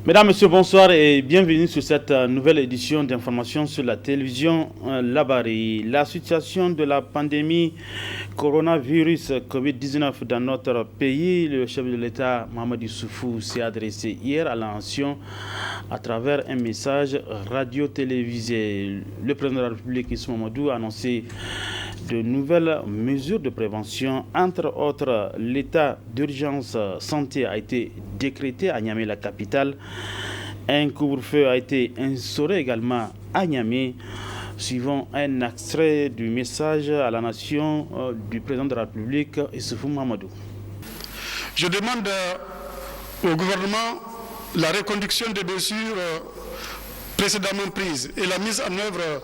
Mesdames, Messieurs, bonsoir et bienvenue sur cette nouvelle édition d'information sur la télévision Labari. La situation de la pandémie coronavirus Covid-19 dans notre pays, le chef de l'État Mahamadou Issoufou s'est adressé hier à la nation à travers un message radio-télévisé. Le président de la République, Issou Mahamadou, a annoncé de nouvelles mesures de prévention. Entre autres, l'état d'urgence santé a été décrété à Niamey, la capitale. Un couvre-feu a été instauré également à Niamey. Suivant un extrait du message à la nation du président de la République, Issoufou Mahamadou. Je demande au gouvernement la reconduction des mesures précédemment prises et la mise en œuvre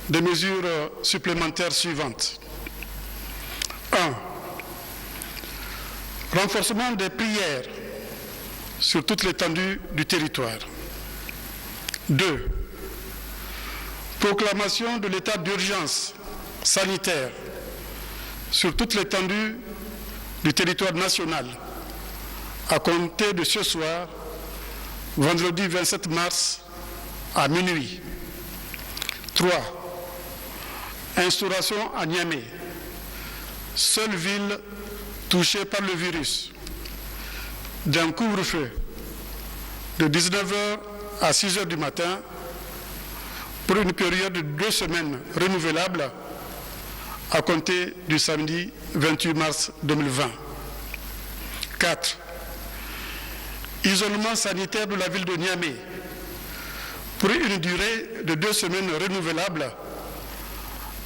des mesures supplémentaires suivantes. 1. Renforcement des prières sur toute l'étendue du territoire. 2. Proclamation de l'état d'urgence sanitaire sur toute l'étendue du territoire national à compter de ce soir, vendredi 27 mars à minuit. 3. Instauration à Niamey, seule ville touchée par le virus, d'un couvre-feu de 19h à 6h du matin pour une période de 2 semaines renouvelable à compter du samedi 28 mars 2020. 4. Isolement sanitaire de la ville de Niamey pour une durée de 2 semaines renouvelable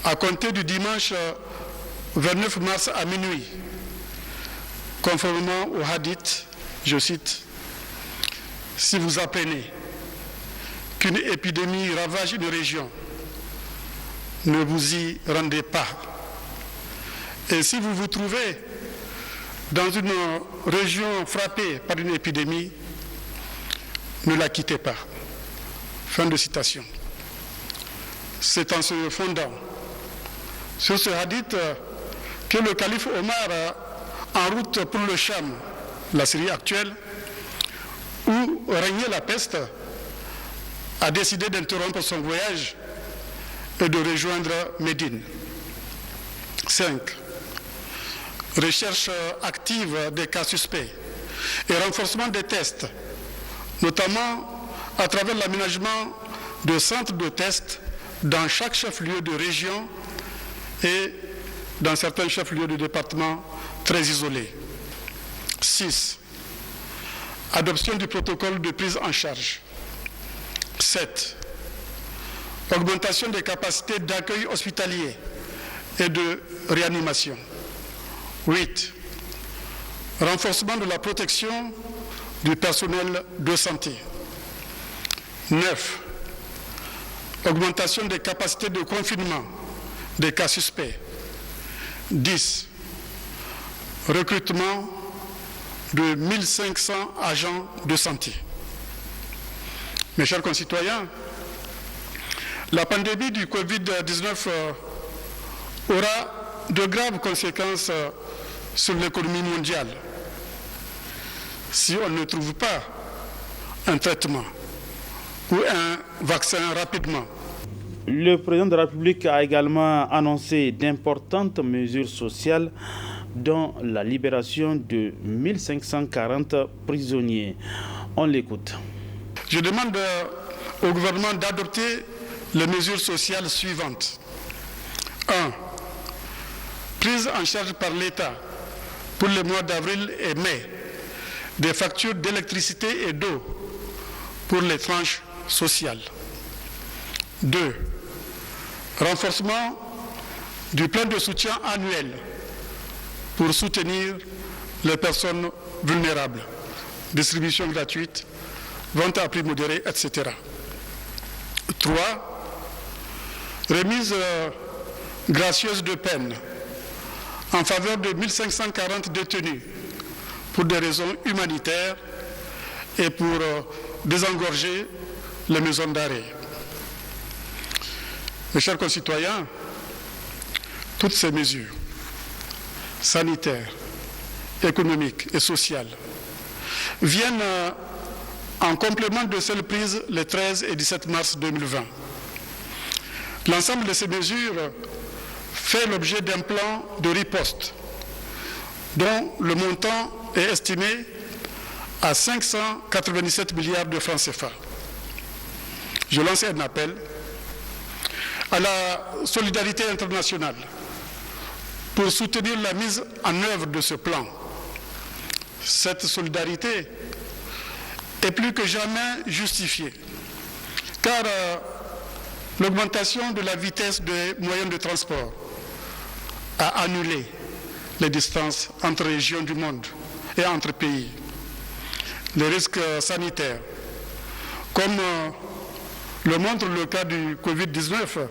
à compter du dimanche 29 mars à minuit, conformément au hadith, je cite, « Si vous apprenez qu'une épidémie ravage une région, ne vous y rendez pas. Et si vous vous trouvez dans une région frappée par une épidémie, ne la quittez pas. » Fin de citation. C'est en se fondant sur ce hadith que le calife Omar, en route pour le Cham, la Syrie actuelle, où régnait la peste, a décidé d'interrompre son voyage et de rejoindre Médine. 5. Recherche active des cas suspects et renforcement des tests, notamment à travers l'aménagement de centres de tests dans chaque chef-lieu de région et dans certains chefs-lieux de département très isolés. 6. Adoption du protocole de prise en charge. 7. Augmentation des capacités d'accueil hospitalier et de réanimation. 8. Renforcement de la protection du personnel de santé. 9. Augmentation des capacités de confinement des cas suspects. 10. Recrutement de 1500 agents de santé. Mes chers concitoyens, la pandémie du Covid-19 aura de graves conséquences sur l'économie mondiale si on ne trouve pas un traitement ou un vaccin rapidement. Le président de la République a également annoncé d'importantes mesures sociales dont la libération de 1540 prisonniers. On l'écoute. Je demande au gouvernement d'adopter les mesures sociales suivantes. 1. Prise en charge par l'État pour les mois d'avril et mai des factures d'électricité et d'eau pour les tranches sociales. 2. Renforcement du plan de soutien annuel pour soutenir les personnes vulnérables, distribution gratuite, vente à prix modéré, etc. 3. Remise gracieuse de peine en faveur de 1540 détenus pour des raisons humanitaires et pour désengorger les maisons d'arrêt. Mes chers concitoyens, toutes ces mesures sanitaires, économiques et sociales viennent en complément de celles prises les 13 et 17 mars 2020. L'ensemble de ces mesures fait l'objet d'un plan de riposte dont le montant est estimé à 597 milliards de francs CFA. Je lance un appel à la solidarité internationale pour soutenir la mise en œuvre de ce plan. Cette solidarité est plus que jamais justifiée, car l'augmentation de la vitesse des moyens de transport a annulé les distances entre régions du monde et entre pays. Les risques sanitaires, comme le montre le cas du Covid-19,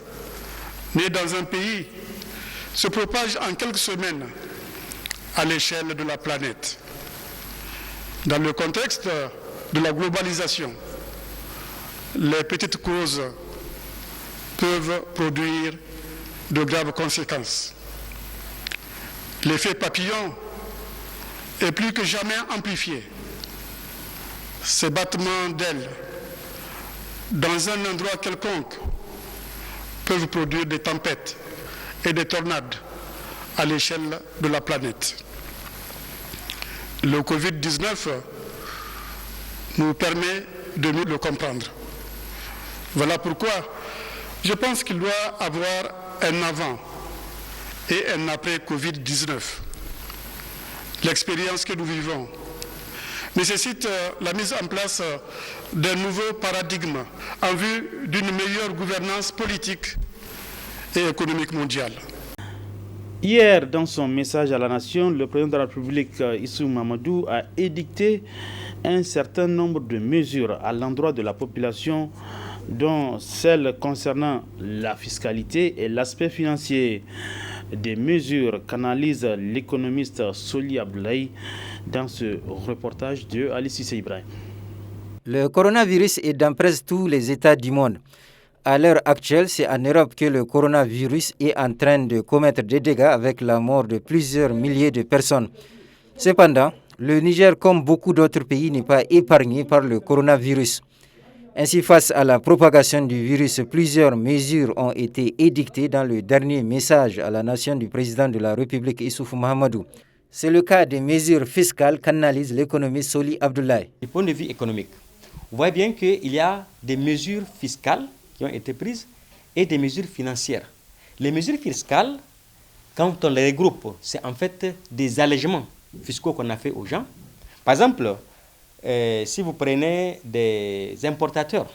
né dans un pays, se propage en quelques semaines à l'échelle de la planète. Dans le contexte de la globalisation, les petites causes peuvent produire de graves conséquences. L'effet papillon est plus que jamais amplifié. Ces battements d'ailes dans un endroit quelconque peuvent produire des tempêtes et des tornades à l'échelle de la planète. Le Covid-19 nous permet de mieux le comprendre. Voilà pourquoi je pense qu'il doit avoir un avant et un après Covid-19. L'expérience que nous vivons nécessite la mise en place d'un nouveau paradigme en vue d'une meilleure gouvernance politique et économique mondiale. Hier, dans son message à la nation, le président de la République, Issou Mahamadou, a édicté un certain nombre de mesures à l'endroit de la population, dont celles concernant la fiscalité et l'aspect financier. Des mesures qu'analyse l'économiste Soli Abdoulaye dans ce reportage de Ali Cissé Ibrahim. Le coronavirus est dans presque tous les États du monde. À l'heure actuelle, c'est en Europe que le coronavirus est en train de commettre des dégâts avec la mort de plusieurs milliers de personnes. Cependant, le Niger, comme beaucoup d'autres pays, n'est pas épargné par le coronavirus. Ainsi, face à la propagation du virus, plusieurs mesures ont été édictées dans le dernier message à la nation du président de la République, Issoufou Mahamadou. C'est le cas des mesures fiscales qu'analyse l'économiste Soli Abdoulaye. Du point de vue économique, vous voyez bien qu'il y a des mesures fiscales qui ont été prises et des mesures financières. Les mesures fiscales, quand on les regroupe, c'est en fait des allègements fiscaux qu'on a fait aux gens. Par exemple, si vous prenez des importateurs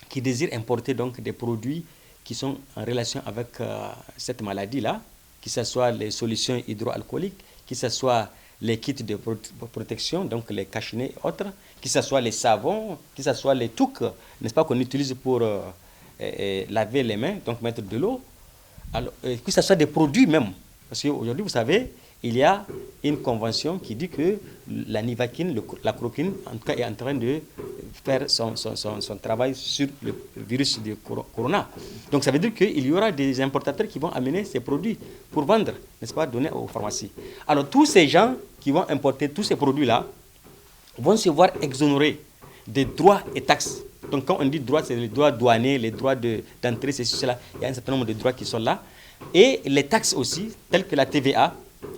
qui désirent importer donc des produits qui sont en relation avec cette maladie-là, que ce soit les solutions hydroalcooliques, que ce soit les kits de protection, donc les cache-nez et autres, que ce soit les savons, que ce soit les touques, n'est-ce pas, qu'on utilise pour laver les mains, donc mettre de l'eau, que ce soit des produits même. Parce qu'aujourd'hui, vous savez, il y a une convention qui dit que la nivaquine, la chloroquine, en tout cas, est en train de faire son travail sur le virus du corona. Donc ça veut dire qu'il y aura des importateurs qui vont amener ces produits pour vendre, n'est-ce pas, donner aux pharmacies. Alors tous ces gens qui vont importer tous ces produits-là vont se voir exonérés des droits et taxes. Donc quand on dit droits, c'est les droits douaniers, les droits d'entrée, c'est cela. Il y a un certain nombre de droits qui sont là. Et les taxes aussi, telles que la TVA,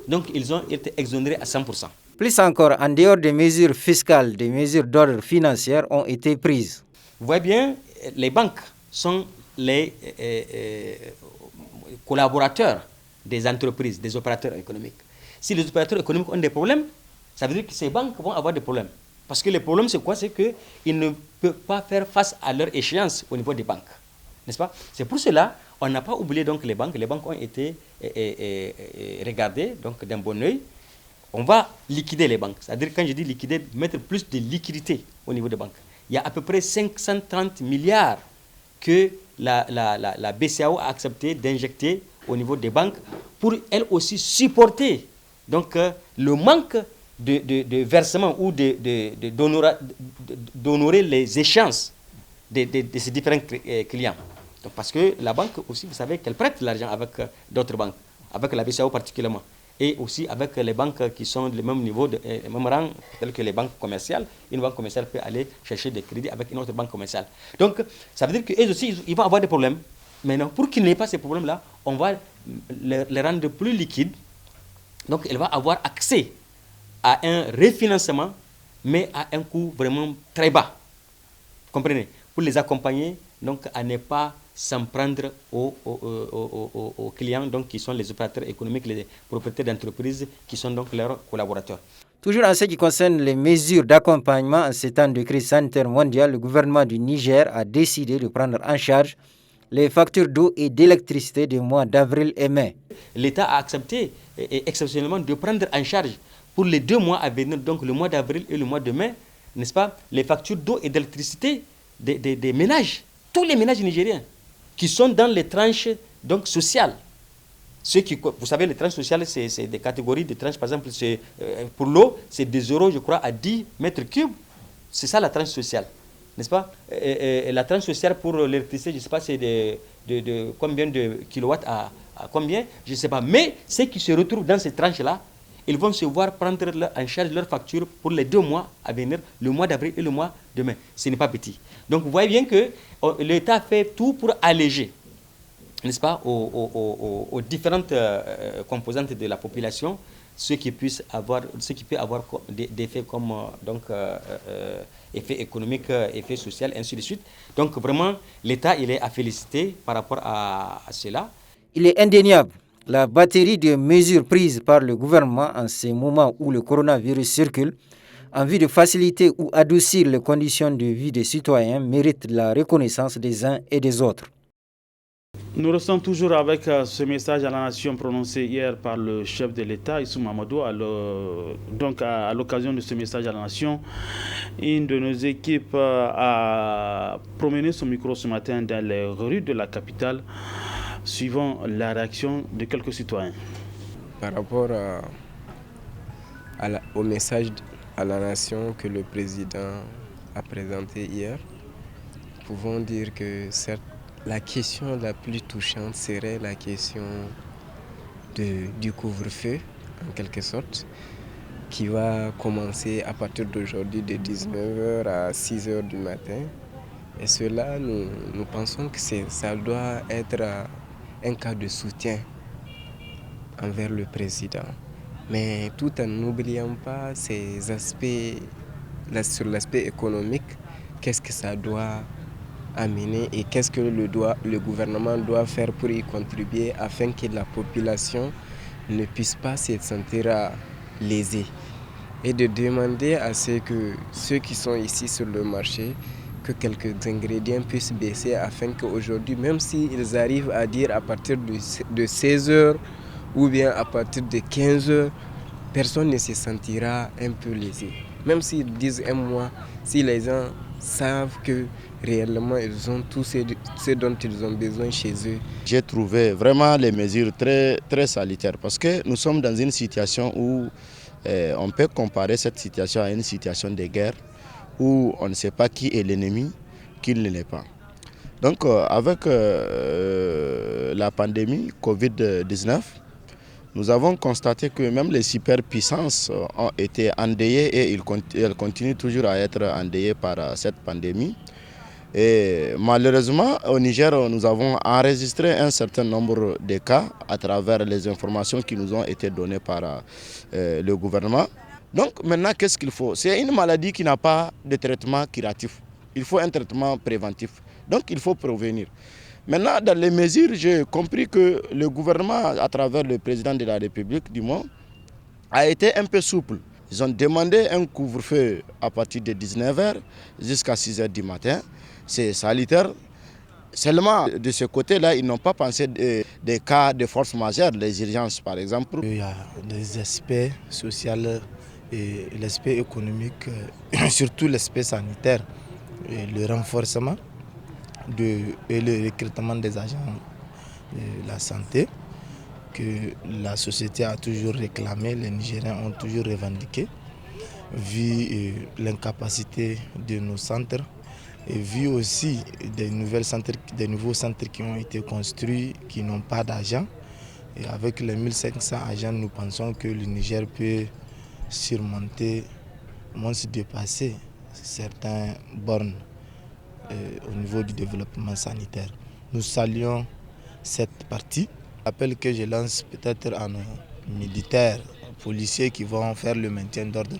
donc ils ont été exonérés à 100%. Plus encore, en dehors des mesures fiscales, des mesures d'ordre financier ont été prises. Vous voyez bien, les banques sont les collaborateurs des entreprises, des opérateurs économiques. Si les opérateurs économiques ont des problèmes, ça veut dire que ces banques vont avoir des problèmes. Parce que le problème, c'est quoi? C'est qu'ils ne peuvent pas faire face à leur échéance au niveau des banques. N'est-ce pas? C'est pour cela on n'a pas oublié donc les banques. Les banques ont été regardées donc d'un bon œil. On va liquider les banques. C'est-à-dire, quand je dis liquider, mettre plus de liquidité au niveau des banques. Il y a à peu près 530 milliards que la BCEAO a accepté d'injecter au niveau des banques pour, elles aussi, supporter donc, le manque de versement ou d'honorer les échéances de ces différents clients. Donc, parce que la banque aussi, vous savez qu'elle prête l'argent avec d'autres banques, avec la BCEAO particulièrement. et aussi avec les banques qui sont du même niveau, le même rang, telles que les banques commerciales. Une banque commerciale peut aller chercher des crédits avec une autre banque commerciale. Donc, ça veut dire qu'eux aussi, ils vont avoir des problèmes. Maintenant, pour qu'ils n'aient pas ces problèmes-là, on va les rendre plus liquides. Donc, elle va avoir accès à un refinancement, mais à un coût vraiment très bas. Vous comprenez? Pour les accompagner, donc, à ne pas s'en prendre aux clients, donc, qui sont les opérateurs économiques, les propriétaires d'entreprises, qui sont donc leurs collaborateurs. Toujours en ce qui concerne les mesures d'accompagnement en ces temps de crise sanitaire mondiale, le gouvernement du Niger a décidé de prendre en charge les factures d'eau et d'électricité des mois d'avril et mai. L'État a accepté exceptionnellement de prendre en charge pour les 2 mois à venir, donc le mois d'avril et le mois de mai, n'est-ce pas, les factures d'eau et d'électricité des ménages, tous les ménages nigériens, qui sont dans les tranches donc, sociales. Ceux qui, vous savez, les tranches sociales, c'est des catégories de tranches. Par exemple, pour l'eau, c'est des euros, je crois, à 10 mètres cubes. C'est ça la tranche sociale, n'est-ce pas? Et la tranche sociale pour l'électricité, je ne sais pas, c'est de combien de kilowatts à combien, je ne sais pas. Mais ceux qui se retrouvent dans ces tranches-là, ils vont se voir prendre en charge leur facture pour les 2 mois à venir, le mois d'avril et le mois de mai. Ce n'est pas petit. Donc vous voyez bien que l'État fait tout pour alléger, n'est-ce pas, aux différentes composantes de la population, ce qui peut avoir des effets comme effet économique, effet social, ainsi de suite. Donc vraiment, l'État, il est à féliciter par rapport à cela. Il est indéniable. La batterie de mesures prises par le gouvernement en ces moments où le coronavirus circule, en vue de faciliter ou adoucir les conditions de vie des citoyens, mérite la reconnaissance des uns et des autres. Nous restons toujours avec ce message à la nation prononcé hier par le chef de l'État, Issou Mahamadou. Donc à l'occasion de ce message à la nation, une de nos équipes a promené son micro ce matin dans les rues de la capitale, suivant la réaction de quelques citoyens. Par rapport au message à la nation que le président a présenté hier, nous pouvons dire que certes, la question la plus touchante serait la question du couvre-feu, en quelque sorte, qui va commencer à partir d'aujourd'hui de 19h à 6h du matin. Et cela, nous pensons que ça doit être un cas de soutien envers le président. Mais tout en n'oubliant pas ces aspects, sur l'aspect économique, qu'est-ce que ça doit amener et qu'est-ce que le gouvernement doit faire pour y contribuer afin que la population ne puisse pas se sentir lésée. Et de demander à ce que ceux qui sont ici sur le marché, que quelques ingrédients puissent baisser afin qu'aujourd'hui, même s'ils arrivent à dire à partir de 16h ou bien à partir de 15h, personne ne se sentira un peu lésé. Même s'ils disent un mois, si les gens savent que réellement ils ont tout ce dont ils ont besoin chez eux. J'ai trouvé vraiment les mesures très, très salutaires parce que nous sommes dans une situation où on peut comparer cette situation à une situation de guerre où on ne sait pas qui est l'ennemi, qui ne l'est pas. Donc avec la pandémie Covid-19, nous avons constaté que même les superpuissances ont été endeuillées et elles continuent toujours à être endeuillées par cette pandémie. Et malheureusement, au Niger, nous avons enregistré un certain nombre de cas à travers les informations qui nous ont été données par le gouvernement. Donc maintenant, qu'est-ce qu'il faut? C'est une maladie qui n'a pas de traitement curatif. Il faut un traitement préventif. Donc il faut prévenir. Maintenant, dans les mesures, j'ai compris que le gouvernement, à travers le président de la République, du moins, a été un peu souple. Ils ont demandé un couvre-feu à partir de 19h jusqu'à 6h du matin. C'est salutaire. Seulement, de ce côté-là, ils n'ont pas pensé des cas de force majeure, les urgences par exemple. Il y a des aspects sociaux et l'aspect économique, surtout l'aspect sanitaire, et le renforcement et le recrutement des agents de la santé que la société a toujours réclamé, les Nigériens ont toujours revendiqué, vu l'incapacité de nos centres et vu aussi des nouveaux centres qui ont été construits qui n'ont pas d'agents. Et avec les 1500 agents, nous pensons que le Niger peut surmonter, moins se dépasser certaines bornes au niveau du développement sanitaire. Nous saluons cette partie. L'appel que je lance peut-être à nos militaires, policiers qui vont faire le maintien d'ordre,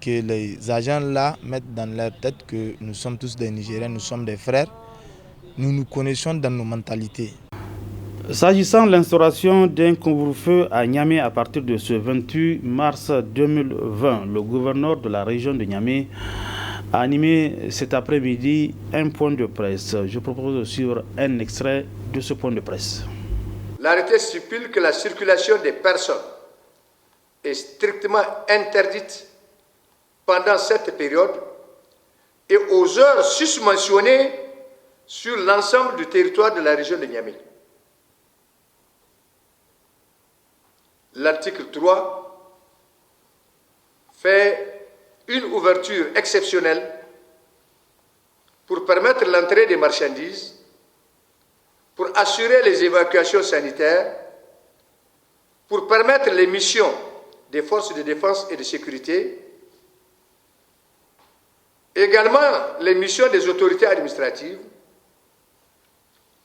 que les agents là mettent dans leur tête que nous sommes tous des Nigériens, nous sommes des frères, nous nous connaissons dans nos mentalités. S'agissant de l'instauration d'un couvre-feu à Niamey à partir de ce 28 mars 2020, le gouverneur de la région de Niamey a animé cet après-midi un point de presse. Je propose de suivre un extrait de ce point de presse. L'arrêté stipule que la circulation des personnes est strictement interdite pendant cette période et aux heures susmentionnées sur l'ensemble du territoire de la région de Niamey. L'article 3 fait une ouverture exceptionnelle pour permettre l'entrée des marchandises, pour assurer les évacuations sanitaires, pour permettre les missions des forces de défense et de sécurité, également les missions des autorités administratives,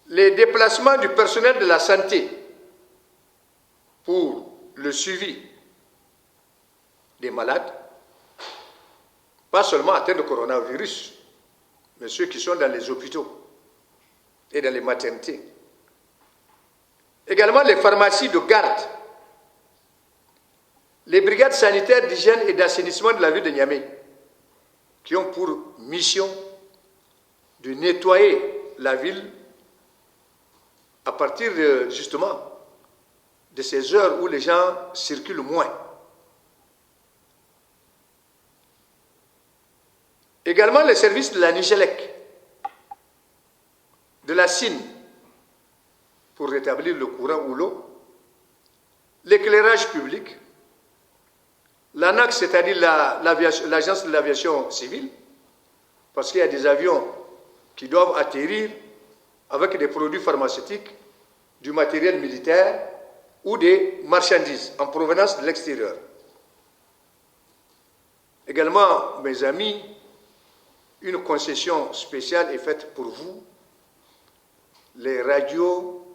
les déplacements du personnel de la santé pour le suivi des malades, pas seulement atteints de coronavirus, mais ceux qui sont dans les hôpitaux et dans les maternités. Également les pharmacies de garde, les brigades sanitaires d'hygiène et d'assainissement de la ville de Niamey, qui ont pour mission de nettoyer la ville à partir justement de ces heures où les gens circulent moins. Également les services de la Nigélec, de la SIN, pour rétablir le courant ou l'eau, l'éclairage public, l'ANAC, c'est-à-dire l'agence de l'aviation civile, parce qu'il y a des avions qui doivent atterrir avec des produits pharmaceutiques, du matériel militaire ou des marchandises en provenance de l'extérieur. Également, mes amis, une concession spéciale est faite pour vous, les radios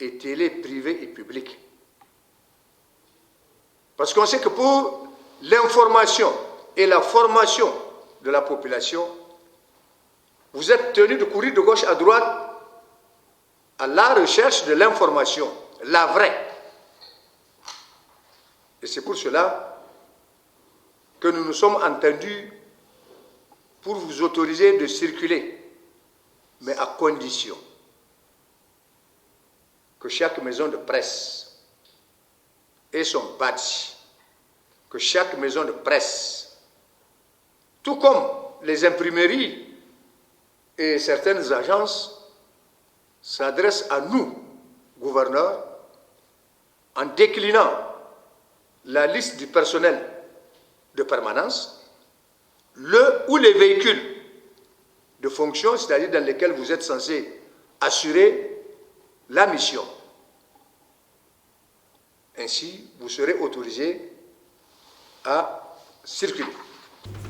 et télé privées et publiques. Parce qu'on sait que pour l'information et la formation de la population, vous êtes tenus de courir de gauche à droite à la recherche de l'information, la vraie. Et c'est pour cela que nous nous sommes entendus pour vous autoriser de circuler, mais à condition que chaque maison de presse ait son badge, que chaque maison de presse, tout comme les imprimeries et certaines agences, s'adressent à nous, gouverneurs, en déclinant la liste du personnel de permanence, ou les véhicules de fonction, c'est-à-dire dans lesquels vous êtes censés assurer la mission. Ainsi, vous serez autorisés à circuler.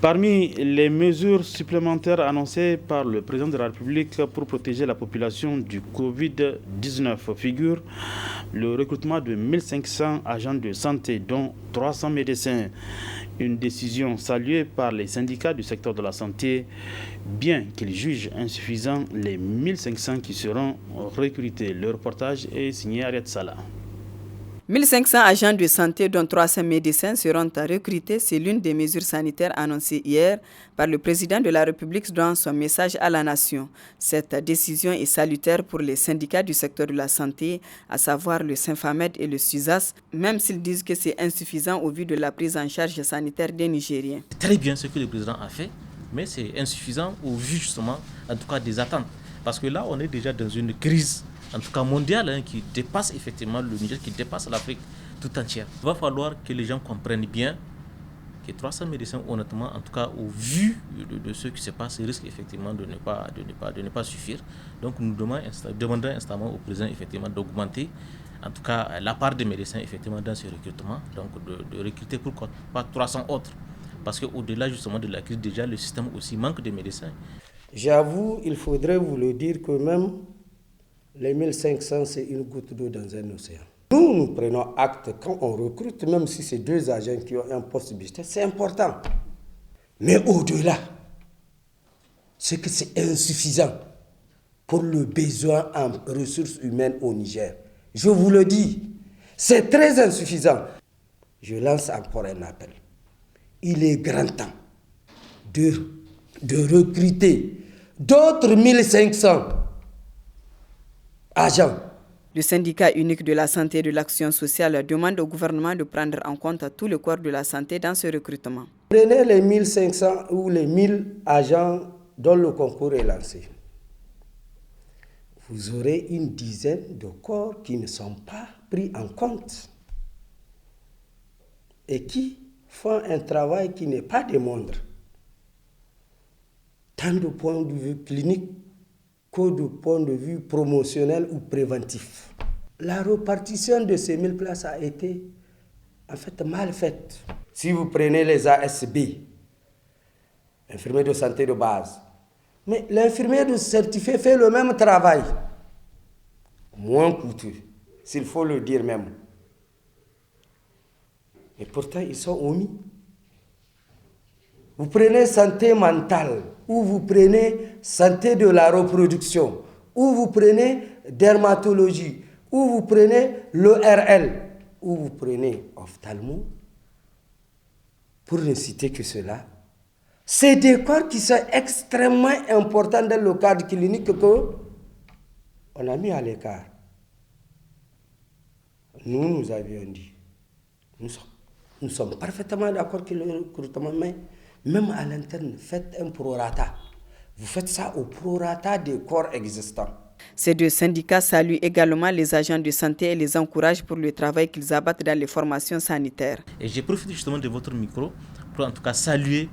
Parmi les mesures supplémentaires annoncées par le président de la République pour protéger la population du Covid-19 figure le recrutement de 1500 agents de santé, dont 300 médecins. Une décision saluée par les syndicats du secteur de la santé, bien qu'ils jugent insuffisants les 1500 qui seront recrutés. Le reportage est signé Ariad Salah. 1500 agents de santé, dont 300 médecins, seront recrutés. C'est l'une des mesures sanitaires annoncées hier par le président de la République dans son message à la nation. Cette décision est salutaire pour les syndicats du secteur de la santé, à savoir le Symphamed et le SUSAS, même s'ils disent que c'est insuffisant au vu de la prise en charge sanitaire des Nigériens. C'est très bien ce que le président a fait, mais c'est insuffisant au vu justement, en tout cas, des attentes. Parce que là, on est déjà dans une crise, en tout cas mondiale, qui dépasse effectivement le Niger, qui dépasse l'Afrique tout entière. Il va falloir que les gens comprennent bien que 300 médecins, honnêtement, en tout cas, au vu de ce qui se passe, risquent effectivement de ne pas suffire. Donc nous demandons instamment au président effectivement d'augmenter en tout cas la part des médecins effectivement dans ce recrutement, donc de recruter pourquoi pas 300 autres. Parce qu'au-delà justement de la crise, déjà le système aussi manque de médecins. J'avoue, il faudrait vous le dire que même les 1500, c'est une goutte d'eau dans un océan. Nous prenons acte quand on recrute, même si c'est 2 agents qui ont un poste budgétaire, c'est important. Mais au-delà, c'est que c'est insuffisant pour le besoin en ressources humaines au Niger. Je vous le dis, c'est très insuffisant. Je lance encore un appel. Il est grand temps de recruter d'autres 1500 agents. Le syndicat unique de la santé et de l'action sociale demande au gouvernement de prendre en compte tout le corps de la santé dans ce recrutement. Prenez les 1500 ou les 1000 agents dont le concours est lancé. Vous aurez une dizaine de corps qui ne sont pas pris en compte et qui font un travail qui n'est pas des moindres, tant du point de vue clinique que du point de vue promotionnel ou préventif. La répartition de ces 1000 places a été en fait mal faite. Si vous prenez les ASB, infirmiers de santé de base, mais l'infirmier de certifié fait le même travail, moins coûteux, s'il faut le dire même. Et pourtant, ils sont omis. Vous prenez santé mentale, ou vous prenez santé de la reproduction, ou vous prenez dermatologie, ou vous prenez l'ERL, ou vous prenez ophtalmo, pour ne citer que cela. C'est des corps qui sont extrêmement importants dans le cadre clinique qu'on a mis à l'écart. Nous avions dit, nous sommes parfaitement d'accord que le recrutement, mais même à l'interne, faites un prorata. Vous faites ça au prorata des corps existants. Ces 2 syndicats saluent également les agents de santé et les encouragent pour le travail qu'ils abattent dans les formations sanitaires. Et j'ai profité justement de votre micro pour en tout cas saluer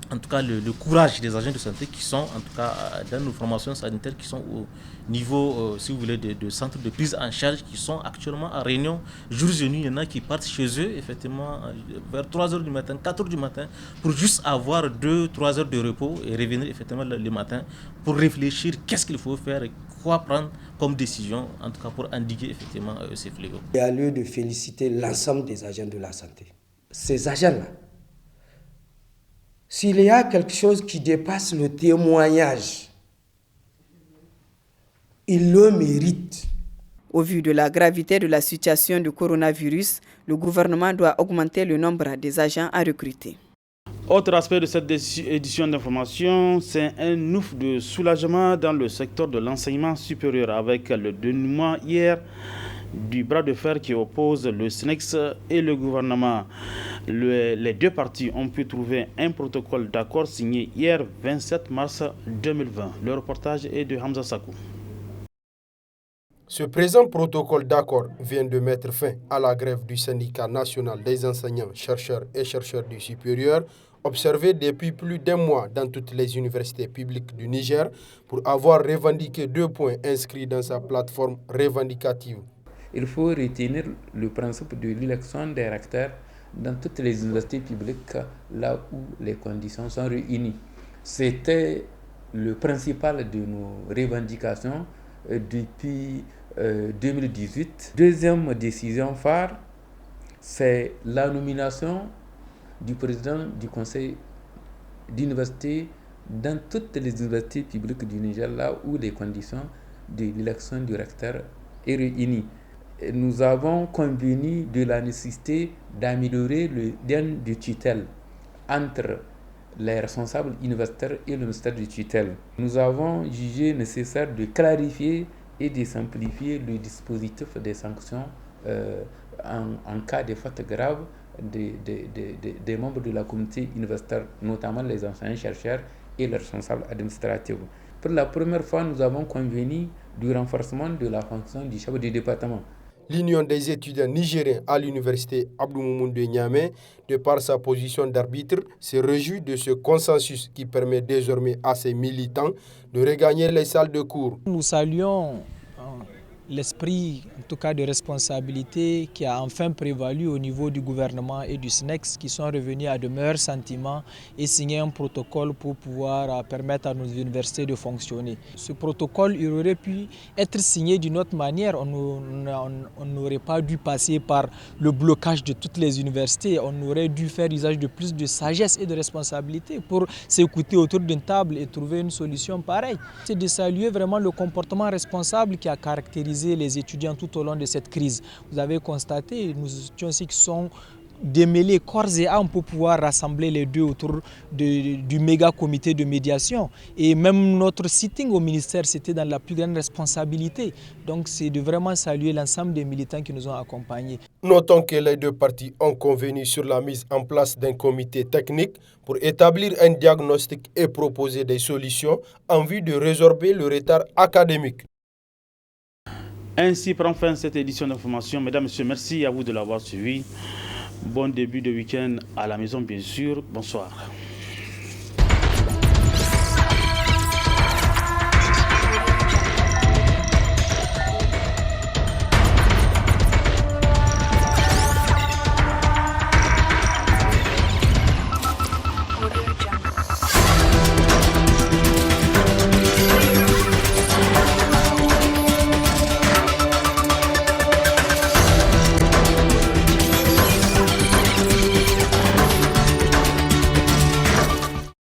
en tout cas le courage des agents de santé qui sont en tout cas dans nos formations sanitaires, qui sont au niveau, si vous voulez, de centres de prise en charge, qui sont actuellement en réunion jours et nuits. Il y en a qui partent chez eux effectivement vers 3h du matin, 4h du matin, pour juste avoir 2-3 heures de repos et revenir effectivement le matin pour réfléchir qu'est-ce qu'il faut faire et quoi prendre comme décision, en tout cas pour endiguer effectivement ces fléaux. Il y a lieu de féliciter l'ensemble des agents de la santé. Ces agents-là, s'il y a quelque chose qui dépasse le témoignage, ils le méritent. Au vu de la gravité de la situation du coronavirus, le gouvernement doit augmenter le nombre des agents à recruter. Autre aspect de cette édition d'information, c'est un ouf de soulagement dans le secteur de l'enseignement supérieur avec le dénouement hier du bras de fer qui oppose le SNEX et le gouvernement. Les 2 parties ont pu trouver un protocole d'accord signé hier 27 mars 2020. Le reportage est de Hamza Sakou. Ce présent protocole d'accord vient de mettre fin à la grève du syndicat national des enseignants, chercheurs et chercheurs du supérieur, observée depuis plus d'1 mois dans toutes les universités publiques du Niger pour avoir revendiqué 2 points inscrits dans sa plateforme revendicative. Il faut retenir le principe de l'élection des recteurs dans toutes les universités publiques là où les conditions sont réunies. C'était le principal de nos revendications depuis 2018. Deuxième décision phare, c'est la nomination du président du conseil d'université dans toutes les universités publiques du Niger, là où les conditions de l'élection du recteur est réunies. Nous avons convenu de la nécessité d'améliorer le lien de tutelle entre les responsables universitaires et le ministère de tutelle. Nous avons jugé nécessaire de clarifier et de simplifier le dispositif des sanctions en cas de faute grave des membres de la communauté universitaire, notamment les enseignants-chercheurs et les responsables administratifs. Pour la première fois, nous avons convenu du renforcement de la fonction du chef du département. L'Union des étudiants nigériens à l'université Abdou Moumouni de Niamey, de par sa position d'arbitre, se réjouit de ce consensus qui permet désormais à ses militants de regagner les salles de cours. Nous saluons l'esprit, en tout cas de responsabilité, qui a enfin prévalu au niveau du gouvernement et du SNEX, qui sont revenus à de meilleurs sentiments et signé un protocole pour pouvoir permettre à nos universités de fonctionner. Ce protocole, il aurait pu être signé d'une autre manière. On n'aurait pas dû passer par le blocage de toutes les universités. On aurait dû faire usage de plus de sagesse et de responsabilité pour s'écouter autour d'une table et trouver une solution pareille. C'est de saluer vraiment le comportement responsable qui a caractérisé les étudiants tout au long de cette crise. Vous avez constaté, nous étions aussi qui sont démêlés corps et âme pour pouvoir rassembler les deux autour du méga comité de médiation. Et même notre sitting au ministère, c'était dans la plus grande responsabilité. Donc c'est de vraiment saluer l'ensemble des militants qui nous ont accompagnés. Notons que les deux parties ont convenu sur la mise en place d'un comité technique pour établir un diagnostic et proposer des solutions en vue de résorber le retard académique. Ainsi prend fin cette édition d'information. Mesdames, Messieurs, merci à vous de l'avoir suivi. Bon début de week-end à la maison, bien sûr. Bonsoir.